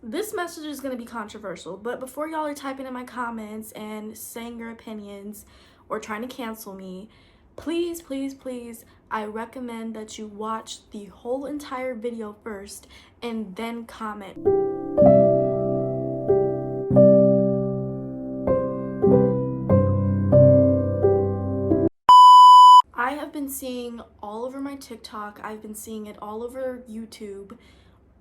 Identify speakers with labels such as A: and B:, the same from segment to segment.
A: This message is going to be controversial, but before y'all are typing in my comments and saying your opinions or trying to cancel me, please, please, please, I recommend that you watch the whole entire video first and then comment. I have been seeing all over my TikTok, I've been seeing it all over YouTube,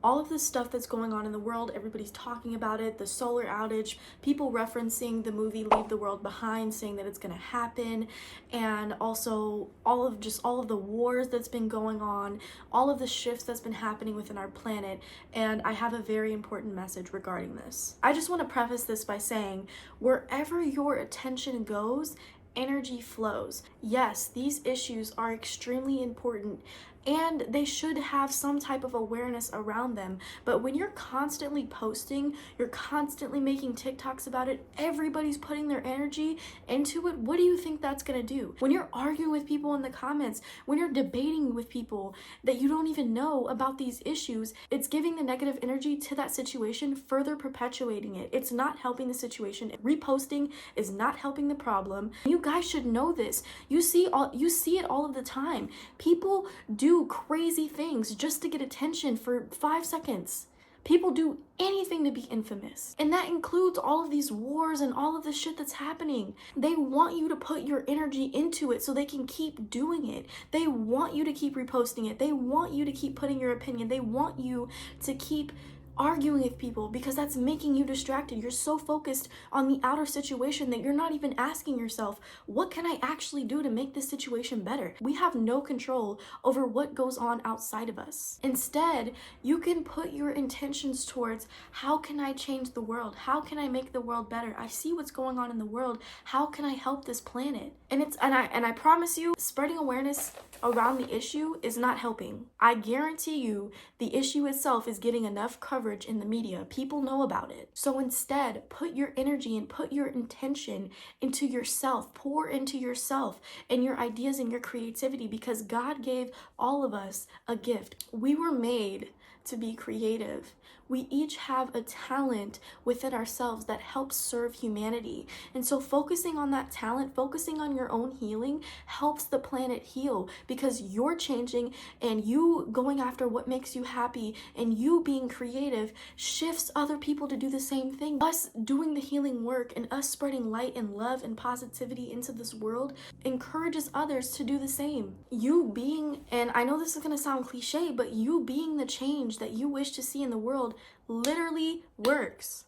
A: all of this stuff that's going on in the world. Everybody's talking about it, the solar outage, people referencing the movie Leave the World Behind, saying that it's gonna happen, and also all of the wars that's been going on, all of the shifts that's been happening within our planet. And I have a very important message regarding this. I just want to preface this by saying, wherever your attention goes, energy flows. Yes, these issues are extremely important and they should have some type of awareness around them. But when you're constantly posting, you're constantly making TikToks about it, everybody's putting their energy into it, what do you think that's gonna do? When you're arguing with people in the comments, when you're debating with people that you don't even know about these issues, it's giving the negative energy to that situation, further perpetuating it. It's not helping the situation. Reposting is not helping the problem. You guys should know this. You see it all of the time. People do crazy things just to get attention for 5 seconds. People do anything to be infamous. And that includes all of these wars and all of the shit that's happening. They want you to put your energy into it so they can keep doing it. They want you to keep reposting it. They want you to keep putting your opinion. They want you to keep arguing with people because that's making you distracted. You're so focused on the outer situation that you're not even asking yourself, what can I actually do to make this situation better? We have no control over what goes on outside of us. Instead, you can put your intentions towards, how can I change the world? How can I make the world better? I see what's going on in the world. How can I help this planet? And I promise you, spreading awareness around the issue is not helping. I guarantee you the issue itself is getting enough coverage in the media. People know about it. So instead, put your energy and put your intention into yourself. Pour into yourself and your ideas and your creativity, because God gave all of us a gift. We were made to be creative. We each have a talent within ourselves that helps serve humanity. And so focusing on that talent, focusing on your own healing helps the planet heal, because you're changing and you going after what makes you happy and you being creative shifts other people to do the same thing. Us doing the healing work and us spreading light and love and positivity into this world encourages others to do the same. You being, and I know this is going to sound cliche, but you being the change that you wish to see in the world literally works.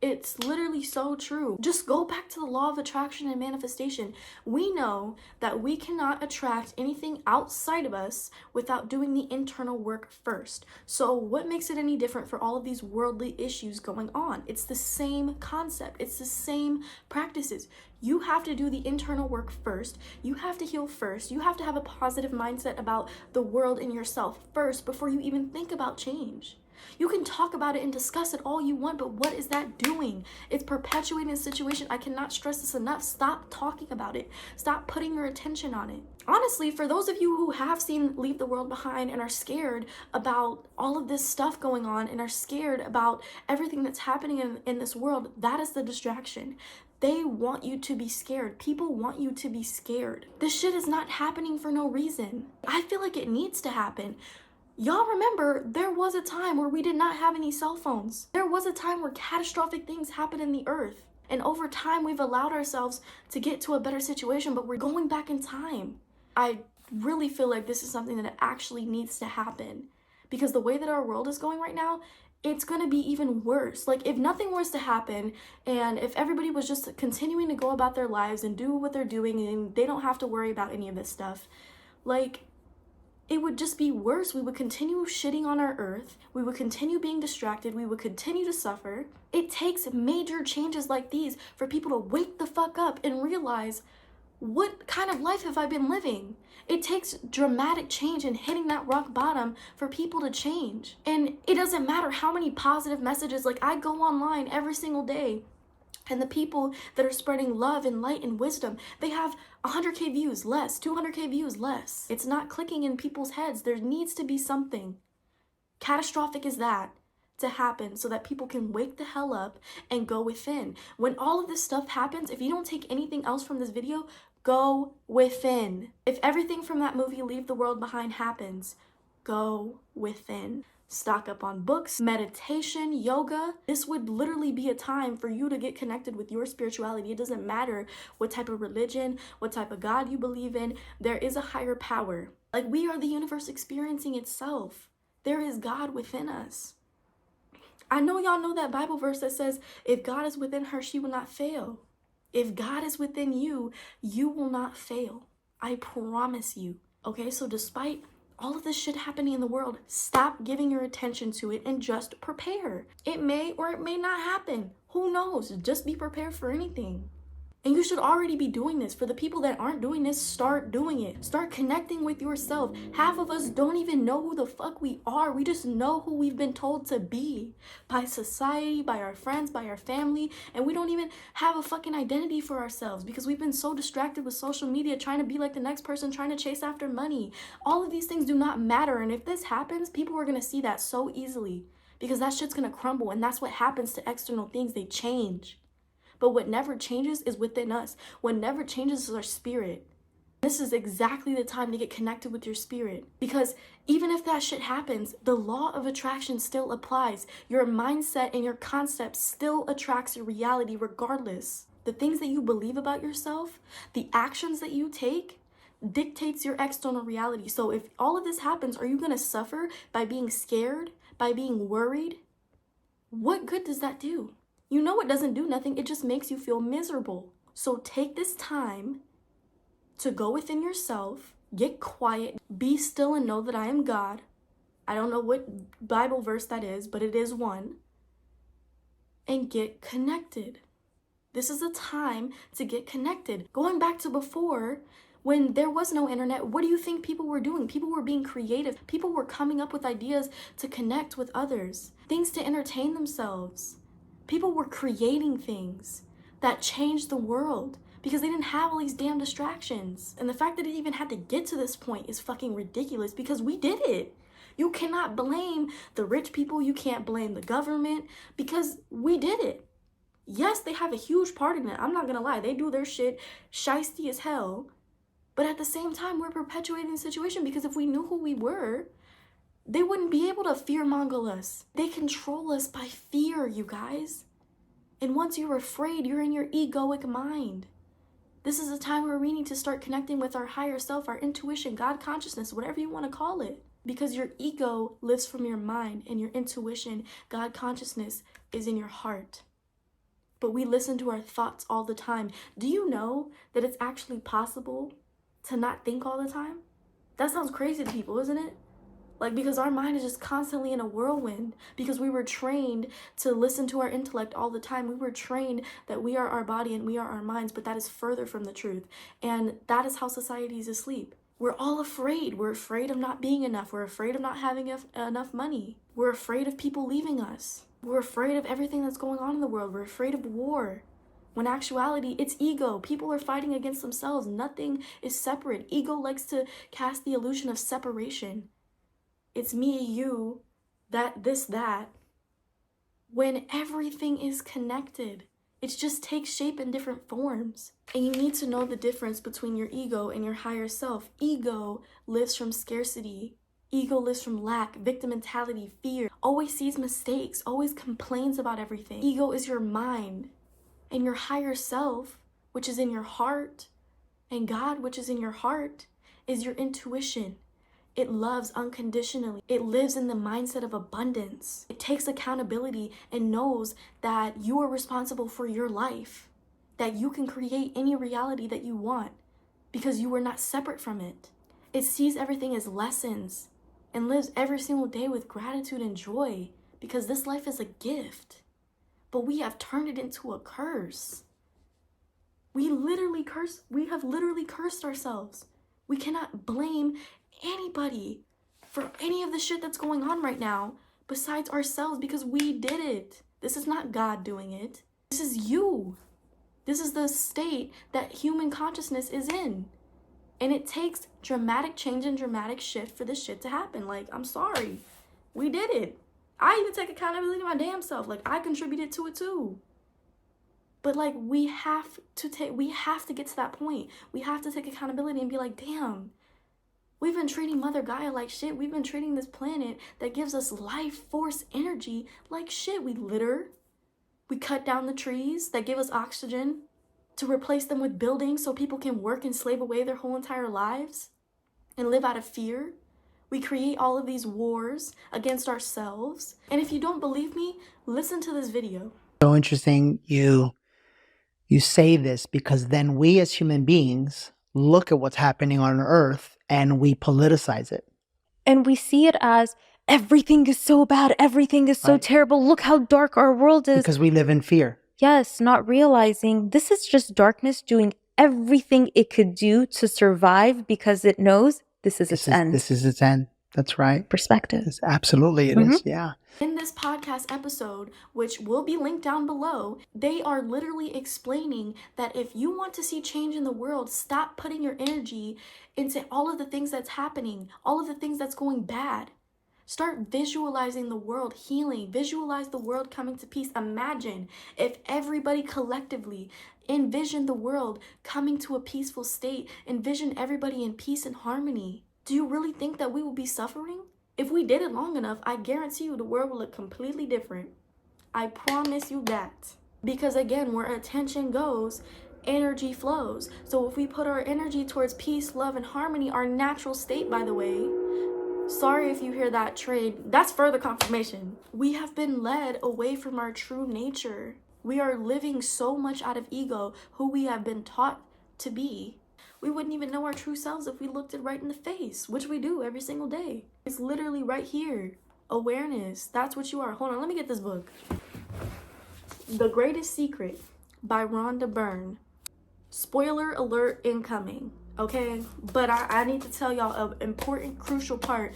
A: It's literally so true. Just go back to the law of attraction and manifestation. We know that we cannot attract anything outside of us without doing the internal work first. So what makes it any different for all of these worldly issues going on? It's the same concept. It's the same practices. You have to do the internal work first. You have to heal first. You have to have a positive mindset about the world and yourself first before you even think about change. You can talk about it and discuss it all you want, but what is that doing? It's perpetuating the situation. I cannot stress this enough. Stop talking about it. Stop putting your attention on it. Honestly, for those of you who have seen Leave the World Behind and are scared about all of this stuff going on and are scared about everything that's happening in this world, that is the distraction. They want you to be scared. People want you to be scared. This shit is not happening for no reason. I feel like it needs to happen. Y'all remember, there was a time where we did not have any cell phones. There was a time where catastrophic things happened in the earth. And over time, we've allowed ourselves to get to a better situation, but we're going back in time. I really feel like this is something that actually needs to happen, because the way that our world is going right now, it's going to be even worse. Like, if nothing was to happen and if everybody was just continuing to go about their lives and do what they're doing and they don't have to worry about any of this stuff, like, it would just be worse. We would continue shitting on our earth. We would continue being distracted. We would continue to suffer. It takes major changes like these for people to wake the fuck up and realize, what kind of life have I been living? It takes dramatic change and hitting that rock bottom for people to change. And it doesn't matter how many positive messages, like, I go online every single day, and the people that are spreading love and light and wisdom, they have 100K views less, 200K views less. It's not clicking in people's heads. There needs to be something. Catastrophic as that. to happen so that people can wake the hell up and go within. When all of this stuff happens, if you don't take anything else from this video, go within. If everything from that movie Leave the World Behind happens, go within. Stock up on books, meditation, yoga. This would literally be a time for you to get connected with your spirituality. It doesn't matter what type of religion, what type of God you believe in. There is a higher power. Like, we are the universe experiencing itself. There is God within us. I know y'all know that Bible verse that says, if God is within her, she will not fail. If God is within you, you will not fail. I promise you. Okay, so despite all of this shit happening in the world, stop giving your attention to it and just prepare. It may or it may not happen. Who knows? Just be prepared for anything. And you should already be doing this. For the people that aren't doing this, start doing it. Start connecting with yourself. Half of us don't even know who the fuck we are. We just know who we've been told to be by society, by our friends, by our family. And we don't even have a fucking identity for ourselves because we've been so distracted with social media, trying to be like the next person, trying to chase after money. All of these things do not matter. And if this happens, people are going to see that so easily because that shit's going to crumble. And that's what happens to external things. They change. But what never changes is within us. What never changes is our spirit. This is exactly the time to get connected with your spirit. Because even if that shit happens, the law of attraction still applies. Your mindset and your concept still attracts your reality regardless. The things that you believe about yourself, the actions that you take, dictates your external reality. So if all of this happens, are you going to suffer by being scared, by being worried? What good does that do? You know it doesn't do nothing. It just makes you feel miserable. So take this time to go within yourself, get quiet, be still and know that I am God. I don't know what Bible verse that is, but it is one. And get connected. This is a time to get connected. Going back to before, when there was no internet, what do you think people were doing? People were being creative. People were coming up with ideas to connect with others, things to entertain themselves. People were creating things that changed the world because they didn't have all these damn distractions. And the fact that it even had to get to this point is fucking ridiculous because we did it. You cannot blame the rich people. You can't blame the government because we did it. Yes, they have a huge part in it. I'm not gonna lie. They do their shit shiesty as hell. But at the same time, we're perpetuating the situation because if we knew who we were, they wouldn't be able to fearmonger us. They control us by fear, you guys. And once you're afraid, you're in your egoic mind. This is a time where we need to start connecting with our higher self, our intuition, God consciousness, whatever you want to call it. Because your ego lives from your mind and your intuition, God consciousness, is in your heart. But we listen to our thoughts all the time. Do you know that it's actually possible to not think all the time? That sounds crazy to people, isn't it? Like, because our mind is just constantly in a whirlwind because we were trained to listen to our intellect all the time. We were trained that we are our body and we are our minds, but that is further from the truth. And that is how society is asleep. We're all afraid. We're afraid of not being enough. We're afraid of not having enough money. We're afraid of people leaving us. We're afraid of everything that's going on in the world. We're afraid of war. When actuality, it's ego. People are fighting against themselves. Nothing is separate. Ego likes to cast the illusion of separation. It's me, you, that, this, that. When everything is connected, it just takes shape in different forms. And you need to know the difference between your ego and your higher self. Ego lives from scarcity. Ego lives from lack, victim mentality, fear. Always sees mistakes, always complains about everything. Ego is your mind. And your higher self, which is in your heart, and God, which is in your heart, is your intuition. It loves unconditionally. It lives in the mindset of abundance. It takes accountability and knows that you are responsible for your life, that you can create any reality that you want because you are not separate from it. It sees everything as lessons and lives every single day with gratitude and joy because this life is a gift, but we have turned it into a curse. We have literally cursed ourselves. We cannot blame anybody for any of the shit that's going on right now besides ourselves because we did it. This is not God doing it. This is you. This is the state that human consciousness is in. And it takes dramatic change and dramatic shift for this shit to happen. Like, I'm sorry. We did it. I even take accountability to my damn self. Like, I contributed to it too. But like, we have to get to that point. We have to take accountability and be like, damn, we've been treating Mother Gaia like shit. We've been treating this planet that gives us life force energy like shit. We litter. We cut down the trees that give us oxygen to replace them with buildings so people can work and slave away their whole entire lives and live out of fear. We create all of these wars against ourselves. And if you don't believe me, listen to this video.
B: So interesting you say this, because then we as human beings look at what's happening on Earth and we politicize it.
C: And we see it as everything is so bad, everything is so terrible, look how dark our world is.
B: Because we live in fear.
C: Yes, not realizing this is just darkness doing everything it could do to survive because it knows this is its end.
B: This is its end. That's right.
C: Perspective.
B: Absolutely it is, yeah.
A: In this podcast episode, which will be linked down below, they are literally explaining that if you want to see change in the world, stop putting your energy into all of the things that's happening, all of the things that's going bad. Start visualizing the world healing. Visualize the world coming to peace. Imagine if everybody collectively envisioned the world coming to a peaceful state. Envision everybody in peace and harmony. Do you really think that we will be suffering? If we did it long enough, I guarantee you the world will look completely different. I promise you that. Because again, where attention goes, energy flows. So if we put our energy towards peace, love, and harmony, our natural state, by the way, sorry if you hear that trade, that's further confirmation. We have been led away from our true nature. We are living so much out of ego, who we have been taught to be. We wouldn't even know our true selves if we looked it right in the face, which we do every single day. It's literally right here. Awareness, that's what you are. Hold on, let me get this book. The Greatest Secret by Rhonda Byrne. Spoiler alert incoming, okay? But I need to tell y'all an important, crucial part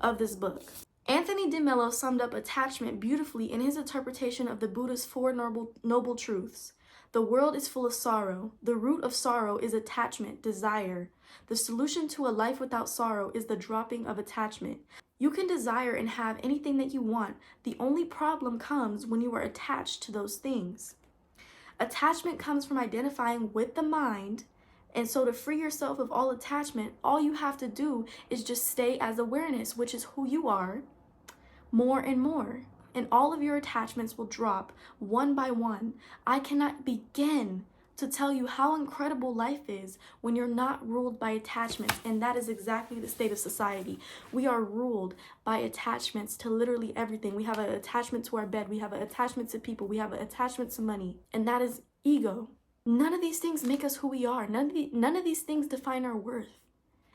A: of this book. Anthony de Mello summed up attachment beautifully in his interpretation of the Buddha's Four Noble Truths. The world is full of sorrow. The root of sorrow is attachment, desire. The solution to a life without sorrow is the dropping of attachment. You can desire and have anything that you want. The only problem comes when you are attached to those things. Attachment comes from identifying with the mind, and so to free yourself of all attachment, all you have to do is just stay as awareness, which is who you are, more and more. And all of your attachments will drop one by one. I cannot begin to tell you how incredible life is when you're not ruled by attachments, and that is exactly the state of society. We are ruled by attachments to literally everything. We have an attachment to our bed, we have an attachment to people, we have an attachment to money, and that is ego. None of these things make us who we are. None of these things define our worth.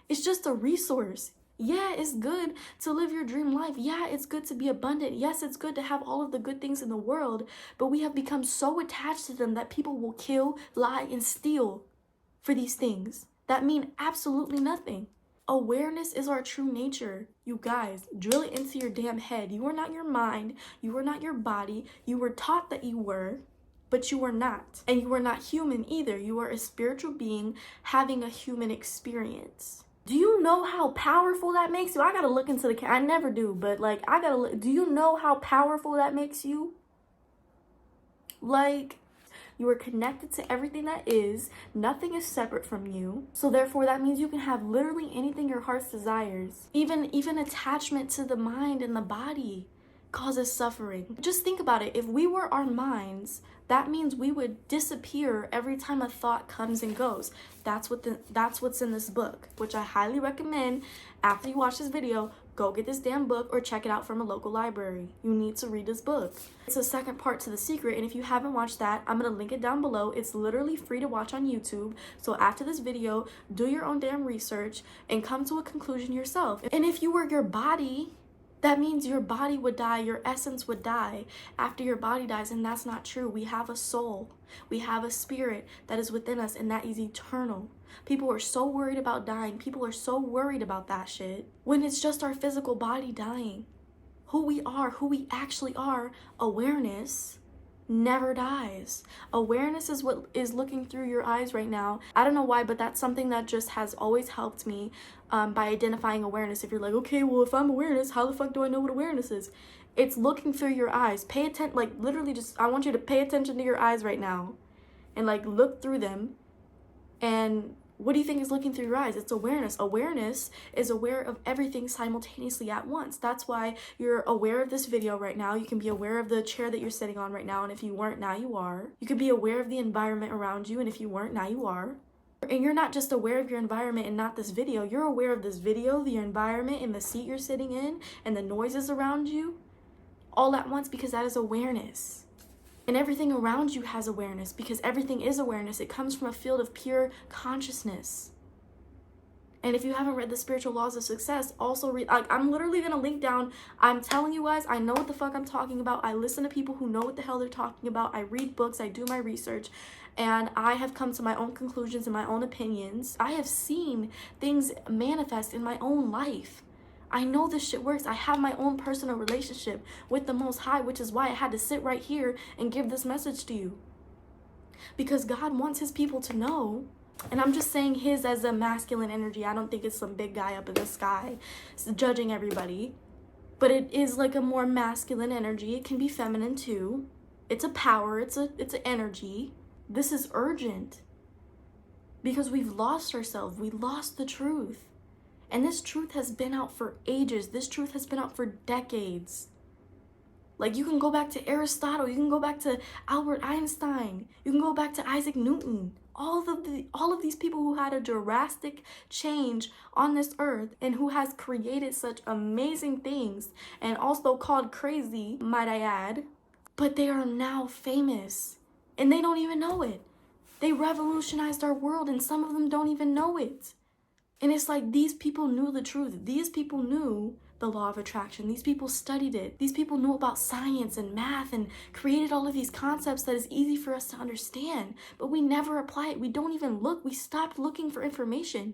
A: It's just a resource. Yeah, it's good to live your dream life. Yeah, it's good to be abundant. Yes, it's good to have all of the good things in the world, but we have become so attached to them that people will kill, lie, and steal for these things that mean absolutely nothing. Awareness is our true nature. You guys, drill it into your damn head. You are not your mind. You are not your body. You were taught that you were, but you are not. And you are not human either. You are a spiritual being having a human experience. Do you know how powerful that makes you? I gotta look into the camera. I never do, but like, I gotta look. Do you know how powerful that makes you? Like, you are connected to everything that is. Nothing is separate from you. So therefore, that means you can have literally anything your heart desires. Even attachment to the mind and the body causes suffering. Just think about it. If we were our minds, that means we would disappear every time a thought comes and goes. That's what's in this book, which I highly recommend. After you watch this video, go get this damn book or check it out from a local library. You need to read this book. It's a second part to The Secret, and if you haven't watched that, I'm gonna link it down below. It's literally free to watch on YouTube. So after this video, do your own damn research and come to a conclusion yourself. And if you were your body, that means your body would die, your essence would die after your body dies, and that's not true. We have a soul. We have a spirit that is within us, and that is eternal. People are so worried about dying. People are so worried about that shit when it's just our physical body dying. Who we are, who we actually are, awareness never dies. Awareness is what is looking through your eyes right now. I don't know why, but that's something that just has always helped me by identifying awareness. If you're like, okay, well, if I'm awareness, how the fuck do I know what awareness is? It's looking through your eyes. Pay attention, like literally just, I want you to pay attention to your eyes right now and like look through them. And what do you think is looking through your eyes? It's awareness. Awareness is aware of everything simultaneously at once. That's why you're aware of this video right now. You can be aware of the chair that you're sitting on right now. And if you weren't, now you are. You can be aware of the environment around you. And if you weren't, now you are. And you're not just aware of your environment and not this video. You're aware of this video, the environment, and the seat you're sitting in, and the noises around you, all at once, because that is awareness. And everything around you has awareness, because everything is awareness. It comes from a field of pure consciousness. And if you haven't read The Spiritual Laws of Success, also read, like, I'm literally going to link down. I'm telling you guys, I know what the fuck I'm talking about. I listen to people who know what the hell they're talking about. I read books, I do my research, and I have come to my own conclusions and my own opinions. I have seen things manifest in my own life. I know this shit works. I have my own personal relationship with the Most High, which is why I had to sit right here and give this message to you. Because God wants his people to know. And I'm just saying his as a masculine energy. I don't think it's some big guy up in the sky judging everybody. But it is like a more masculine energy. It can be feminine too. It's a power. It's an energy. This is urgent. Because we've lost ourselves. We lost the truth. And this truth has been out for ages. This truth has been out for decades. Like, you can go back to Aristotle. You can go back to Albert Einstein. You can go back to Isaac Newton. All of these people who had a drastic change on this earth and who has created such amazing things and also called crazy, might I add. But they are now famous and they don't even know it. They revolutionized our world and some of them don't even know it. And it's like these people knew the truth. These people knew the law of attraction. These people studied it. These people knew about science and math and created all of these concepts that is easy for us to understand. But we never apply it. We don't even look. We stopped looking for information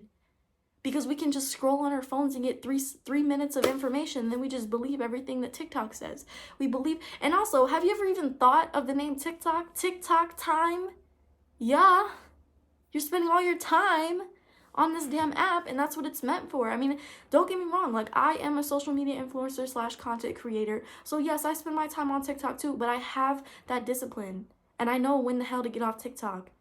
A: because we can just scroll on our phones and get three minutes of information. And then we just believe everything that TikTok says. We believe. And also, have you ever even thought of the name TikTok? TikTok time? Yeah. You're spending all your time on this damn app, and that's what it's meant for. I mean, don't get me wrong, like, I am a social media influencer / content creator, so yes, I spend my time on TikTok too, but I have that discipline, and I know when the hell to get off TikTok,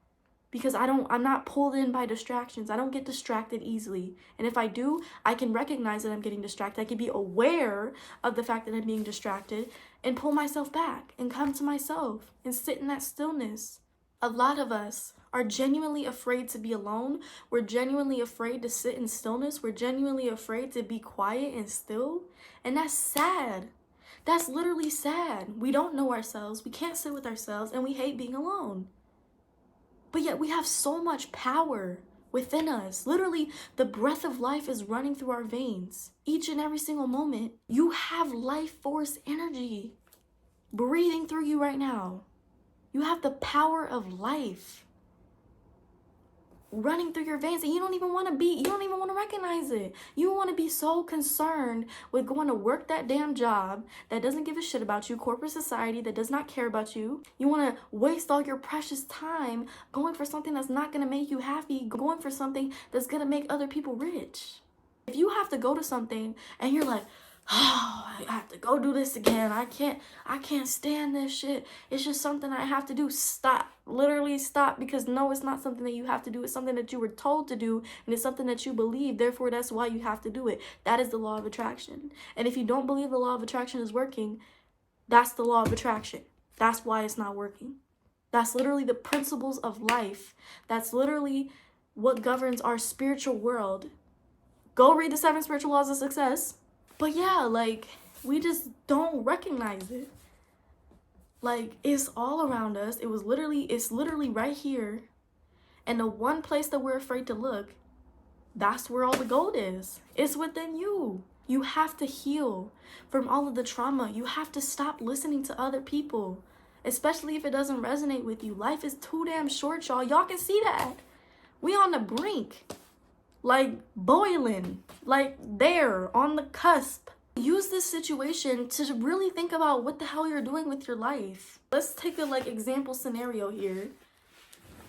A: because I'm not pulled in by distractions. I don't get distracted easily, and if I do, I can recognize that I'm getting distracted. I can be aware of the fact that I'm being distracted, and pull myself back, and come to myself, and sit in that stillness. A lot of us are genuinely afraid to be alone. We're genuinely afraid to sit in stillness. We're genuinely afraid to be quiet and still. And that's sad. That's literally sad. We don't know ourselves. We can't sit with ourselves, and we hate being alone. But yet we have so much power within us. Literally, the breath of life is running through our veins. Each and every single moment, you have life force energy breathing through you right now. You have the power of life running through your veins, and you don't even want to recognize it. You want to be so concerned with going to work that damn job that doesn't give a shit about you, corporate society that does not care about you. You want to waste all your precious time going for something that's not going to make you happy, going for something that's going to make other people rich. If you have to go to something and you're like, oh, I have to go do this again. I can't stand this shit. It's just something I have to do. Stop. Literally stop, because no, it's not something that you have to do. It's something that you were told to do, and it's something that you believe. Therefore, that's why you have to do it. That is the law of attraction. And if you don't believe the law of attraction is working, that's the law of attraction. That's why it's not working. That's literally the principles of life. That's literally what governs our spiritual world. Go read the 7 Spiritual Laws of Success. But yeah, like, we just don't recognize it. Like, it's all around us. It's literally right here. And the one place that we're afraid to look, that's where all the gold is. It's within you. You have to heal from all of the trauma. You have to stop listening to other people, especially if it doesn't resonate with you. Life is too damn short, y'all. Y'all can see that. We on the brink. Like, boiling, like there on the cusp. Use this situation to really think about what the hell you're doing with your life. Let's take a example scenario here.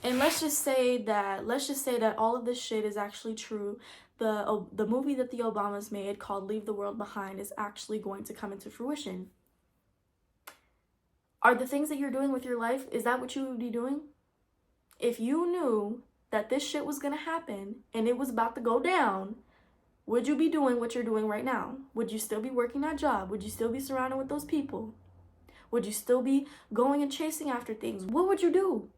A: And let's just say that all of this shit is actually true. The movie that the Obamas made called Leave the World Behind is actually going to come into fruition. Are the things that you're doing with your life, is that what you would be doing? If you knew that this shit was gonna happen and it was about to go down, would you be doing what you're doing right now? Would you still be working that job? Would you still be surrounded with those people? Would you still be going and chasing after things? What would you do?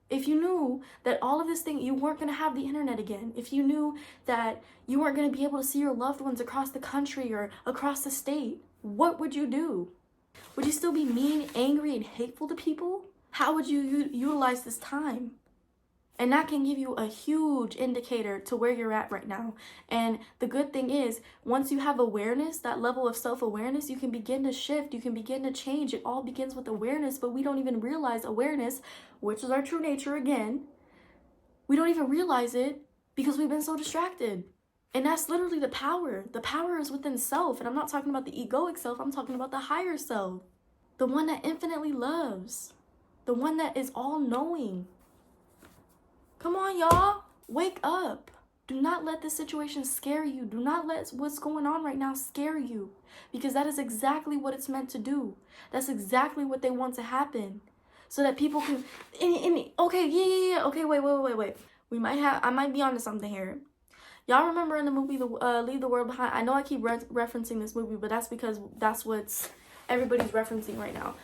A: If you knew that all of this thing, you weren't going to have the internet again, if you knew that you weren't going to be able to see your loved ones across the country or across the state, what would you do? Would you still be mean, angry, and hateful to people? How would you utilize this time? And that can give you a huge indicator to where you're at right now. And the good thing is, once you have awareness, that level of self-awareness, you can begin to shift, you can begin to change. It all begins with awareness, but we don't even realize awareness, which is our true nature again. We don't even realize it because we've been so distracted. And that's literally the power. The power is within self. And I'm not talking about the egoic self, I'm talking about the higher self. The one that infinitely loves. The one that is all-knowing. Come on, y'all. Wake up. Do not let this situation scare you. Do not let what's going on right now scare you. Because that is exactly what it's meant to do. That's exactly what they want to happen. So that people can... Okay, yeah. Okay, wait. I might be onto something here. Y'all remember in the movie Leave the World Behind? I know I keep referencing this movie, but that's because that's what everybody's referencing right now.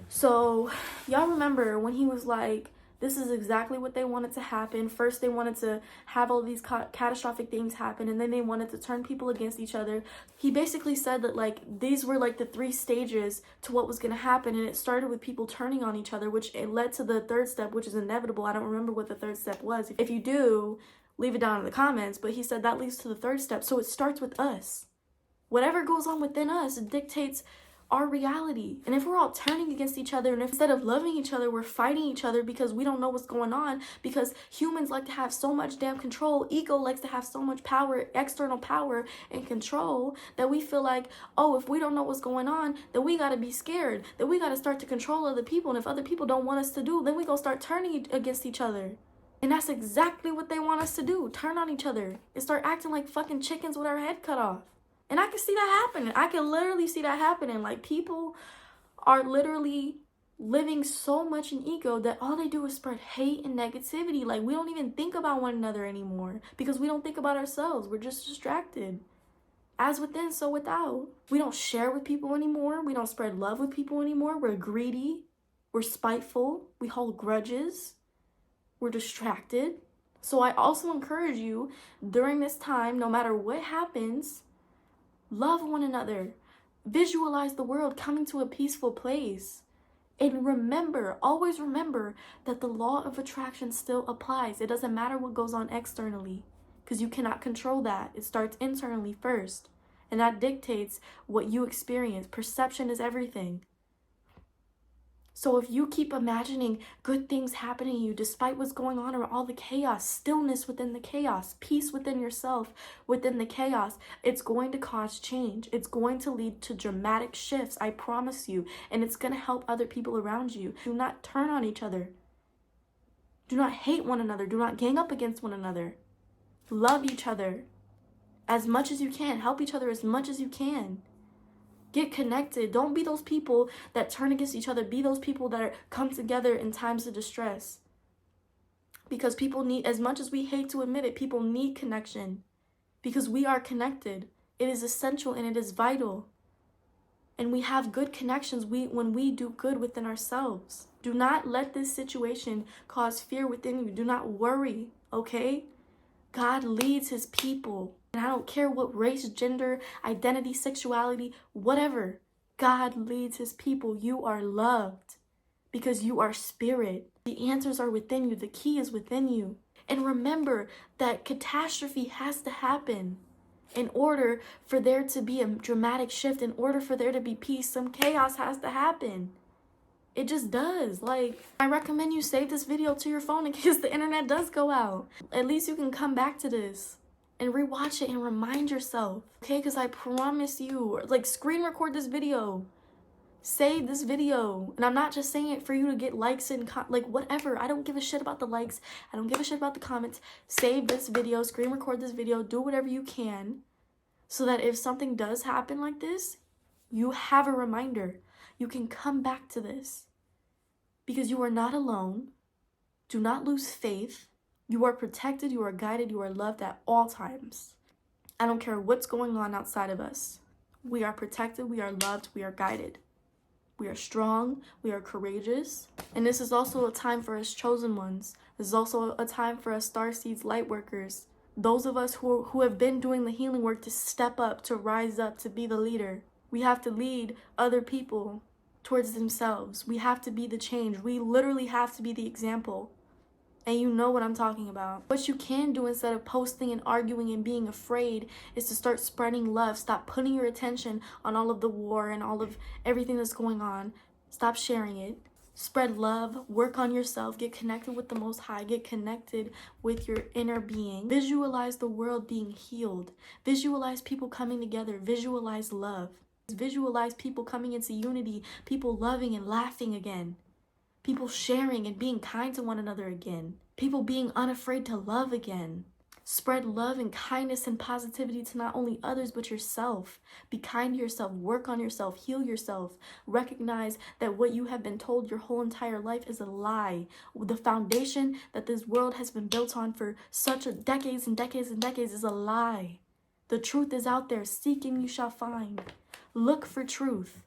A: So, y'all remember when he was like, this is exactly what they wanted to happen. First, they wanted to have all these catastrophic things happen, and then they wanted to turn people against each other. He basically said that, like, these were, like, the 3 stages to what was going to happen, and it started with people turning on each other, which it led to the 3rd step, which is inevitable. I don't remember what the 3rd step was. If you do, leave it down in the comments, but he said that leads to the 3rd step, so it starts with us. Whatever goes on within us, it dictates our reality. And if we're all turning against each other, and instead of loving each other, we're fighting each other because we don't know what's going on, because humans like to have so much damn control, ego likes to have so much power, external power and control, that we feel like, oh, if we don't know what's going on, then we gotta be scared, that we gotta start to control other people, and if other people don't want us to do, then we gonna start turning against each other. And that's exactly what they want us to do, turn on each other and start acting like fucking chickens with our head cut off. And I can see that happening. I can literally see that happening. Like, people are literally living so much in ego that all they do is spread hate and negativity. Like, we don't even think about one another anymore because we don't think about ourselves. We're just distracted. As within, so without. We don't share with people anymore. We don't spread love with people anymore. We're greedy. We're spiteful. We hold grudges. We're distracted. So I also encourage you during this time, no matter what happens, love one another. Visualize the world coming to a peaceful place. And remember, always remember that the law of attraction still applies. It doesn't matter what goes on externally, because you cannot control that. It starts internally first. And that dictates what you experience. Perception is everything. So if you keep imagining good things happening to you despite what's going on or all the chaos, stillness within the chaos, peace within yourself, within the chaos, it's going to cause change. It's going to lead to dramatic shifts, I promise you. And it's going to help other people around you. Do not turn on each other. Do not hate one another. Do not gang up against one another. Love each other as much as you can. Help each other as much as you can. Get connected. Don't be those people that turn against each other. Be those people that come together in times of distress. Because people need, as much as we hate to admit it, people need connection. Because we are connected. It is essential and it is vital. And we have good connections when we do good within ourselves. Do not let this situation cause fear within you. Do not worry, okay? God leads his people. And I don't care what race, gender, identity, sexuality, whatever. God leads his people. You are loved because you are spirit. The answers are within you. The key is within you. And remember that catastrophe has to happen in order for there to be a dramatic shift, in order for there to be peace. Some chaos has to happen. It just does. Like, I recommend you save this video to your phone in case the internet does go out. At least you can come back to this and rewatch it and remind yourself, okay? Because I promise you, like, screen record this video, save this video. And I'm not just saying it for you to get likes and like whatever. I don't give a shit about the likes. I don't give a shit about the comments. Save this video, screen record this video, do whatever you can so that if something does happen like this, you have a reminder. You can come back to this because you are not alone. Do not lose faith. You are protected, you are guided, you are loved at all times. I don't care what's going on outside of us. We are protected, we are loved, we are guided. We are strong, we are courageous. And this is also a time for us chosen ones. This is also a time for us starseeds, lightworkers. Those of us who have been doing the healing work to step up, to rise up, to be the leader. We have to lead other people towards themselves. We have to be the change. We literally have to be the example. And you know what I'm talking about. What you can do instead of posting and arguing and being afraid is to start spreading love. Stop putting your attention on all of the war and all of everything that's going on. Stop sharing it. Spread love, work on yourself, get connected with the Most High, get connected with your inner being. Visualize the world being healed. Visualize people coming together. Visualize love. Visualize people coming into unity, people loving and laughing again. People sharing and being kind to one another again. People being unafraid to love again. Spread love and kindness and positivity to not only others, but yourself. Be kind to yourself. Work on yourself. Heal yourself. Recognize that what you have been told your whole entire life is a lie. The foundation that this world has been built on for decades and decades and decades is a lie. The truth is out there. Seek and you shall find. Look for truth.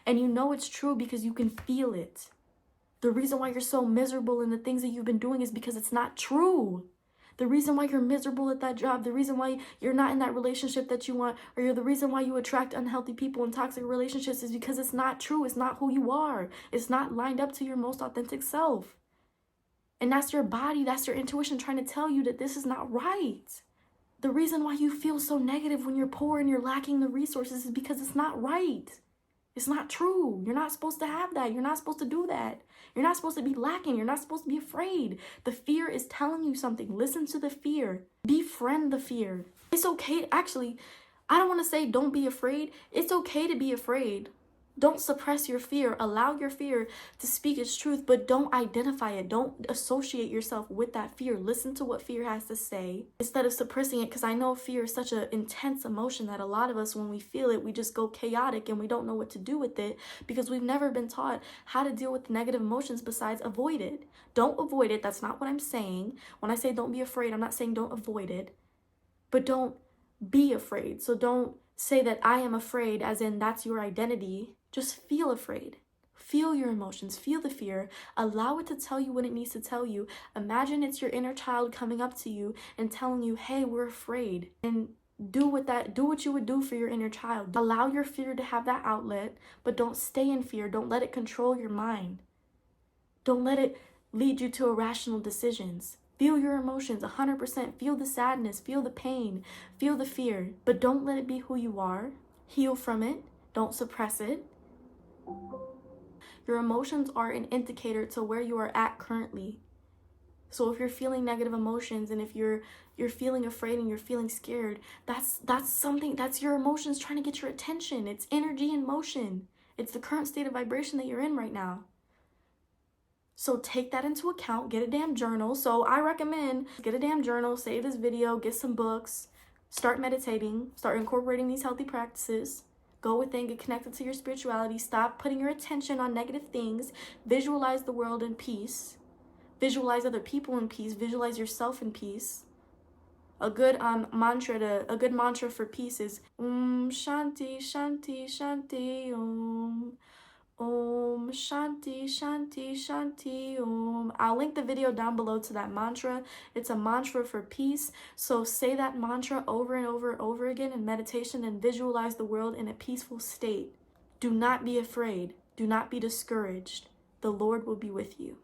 A: And you know it's true because you can feel it. The reason why you're so miserable in the things that you've been doing is because it's not true. The reason why you're miserable at that job, the reason why you're not in that relationship that you want, or you're the reason why you attract unhealthy people and toxic relationships is because it's not true. It's not who you are. It's not lined up to your most authentic self. And that's your body, that's your intuition trying to tell you that this is not right. The reason why you feel so negative when you're poor and you're lacking the resources is because it's not right. It's not true. You're not supposed to have that. You're not supposed to do that. You're not supposed to be lacking. You're not supposed to be afraid. The fear is telling you something. Listen to the fear. Befriend the fear. It's okay. Actually, I don't want to say don't be afraid. It's okay to be afraid. Don't suppress your fear. Allow your fear to speak its truth, but don't identify it. Don't associate yourself with that fear. Listen to what fear has to say instead of suppressing it, because I know fear is such an intense emotion that a lot of us, when we feel it, we just go chaotic and we don't know what to do with it because we've never been taught how to deal with negative emotions besides avoid it. Don't avoid it. That's not what I'm saying. When I say don't be afraid, I'm not saying don't avoid it, but don't be afraid. So don't say that I am afraid as in that's your identity. Just feel afraid. Feel your emotions. Feel the fear. Allow it to tell you what it needs to tell you. Imagine it's your inner child coming up to you and telling you, hey, we're afraid. And do what you would do for your inner child. Allow your fear to have that outlet, but don't stay in fear. Don't let it control your mind. Don't let it lead you to irrational decisions. Feel your emotions 100%. Feel the sadness, feel the pain, feel the fear, but don't let it be who you are. Heal from it. Don't suppress it. Your emotions are an indicator to where you are at currently. So if you're feeling negative emotions and if you're feeling afraid and you're feeling scared, that's your emotions trying to get your attention. It's energy in motion. It's the current state of vibration that you're in right now. So take that into account. Get a damn journal. So I recommend get a damn journal, save this video, get some books, start meditating, start incorporating these healthy practices. Go within, get connected to your spirituality. Stop putting your attention on negative things. Visualize the world in peace. Visualize other people in peace. Visualize yourself in peace. A good mantra for peace is Shanti Shanti Shanti Om. Om Shanti Shanti Shanti Om. I'll link the video down below to that mantra. It's a mantra for peace. So say that mantra over and over and over again in meditation and visualize the world in a peaceful state. Do not be afraid. Do not be discouraged. The Lord will be with you.